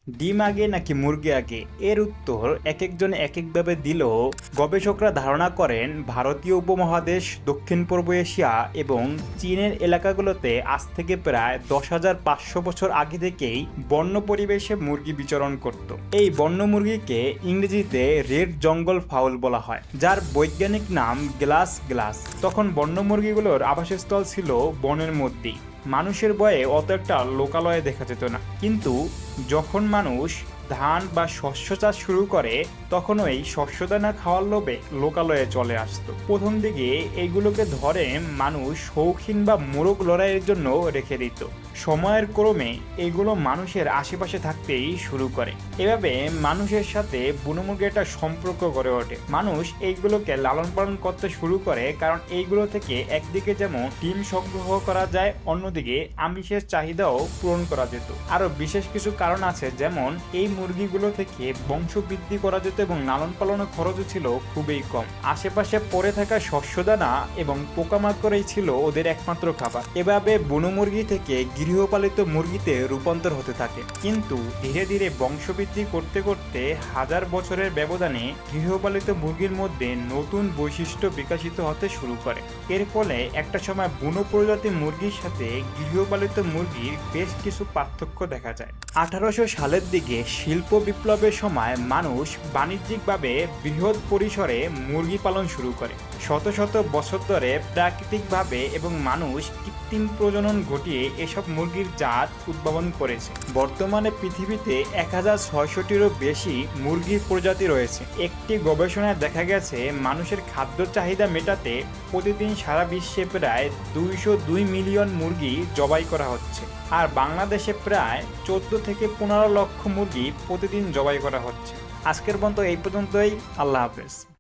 ডিম আগে নাকি মুরগি আগে, এর উত্তর এক একজন এক একভাবে দিলেও গবেষকরা ধারণা করেন ভারতীয় উপমহাদেশ, দক্ষিণ পূর্ব এশিয়া এবং চীনের এলাকাগুলোতে আজ থেকে প্রায় 10,500 বছর আগে থেকেই বন্য পরিবেশে মুরগি বিচরণ করত। এই বন্য মুরগিকে ইংরেজিতে রেড জঙ্গল ফাউল বলা হয়, যার বৈজ্ঞানিক নাম গ্লাস। তখন বন্য মুরগিগুলোর আবাসস্থল ছিল বনের মধ্যেই। মানুষের ভয়ে অত একটা লোকালয়ে দেখা যেত না, কিন্তু যখন মানুষ ধান বা শস্য চাষ শুরু করে তখন ওই শস্যদানা খাওয়ার লোভে লোকালয়ে চলে আসতো। প্রথম দিকে এইগুলোকে ধরে মানুষ শৌখিন বা মোরগ লড়াইয়ের জন্য রেখে দিত। সময়ের ক্রমে এগুলো মানুষের আশেপাশে থাকতেই শুরু করে। এভাবে মানুষের সাথে বুনো মুরগির একটা সম্পর্ক গড়ে ওঠে। মানুষ এইগুলোকে লালন পালন করতে শুরু করে, কারণ এইগুলো থেকে একদিকে যেমন ডিম সংগ্রহ করা যায়, অন্যদিকে আমিষের চাহিদাও পূরণ করা যেত। আরো বিশেষ কিছু কারণ আছে, যেমন এই মুরগিগুলো থেকে বংশ বৃদ্ধি করা যেত এবং লালন পালনের খরচও ছিল খুবই কম। আশেপাশে পড়ে থাকা শস্যদানা এবং পোকামাকড়ই ছিল ওদের একমাত্র খাবার। এভাবে বুনো মুরগি থেকে গৃহপালিত মুরগিতে রূপান্তর হতে থাকে, কিন্তু ধীরে ধীরে বংশবৃদ্ধি করতে করতে হাজার বছরের ব্যবধানে গৃহপালিত মুরগির মধ্যে নতুন বৈশিষ্ট্য বিকশিত হতে শুরু করে। এর ফলে একটা সময় বুনো প্রজাতি মুরগির সাথে গৃহপালিত মুরগির বেশ কিছু পার্থক্য দেখা যায়। 1800 সালের দিকে শিল্প বিপ্লবের সময় মানুষ বাণিজ্যিকভাবে বৃহৎ পরিসরে মুরগি পালন শুরু করে। শত শত বছর ধরে প্রাকৃতিকভাবে এবং মানুষ কৃত্রিম প্রজনন ঘটিয়ে এসব মুরগির জাত উদ্ভাবন করেছে। বর্তমানে পৃথিবীতে 1600টিরও বেশি মুরগির প্রজাতি রয়েছে। একটি গবেষণায় দেখা গেছে মানুষের খাদ্য চাহিদা মেটাতে প্রতিদিন সারা বিশ্বে প্রায় 202 মিলিয়ন মুরগি জবাই করা হচ্ছে, আর বাংলাদেশে প্রায় 14 থেকে 15 লক্ষ মুরগি প্রতিদিন জবাই করা হচ্ছে। আজকের পর্যন্ত এই পর্যন্তই। আল্লাহ হাফেজ।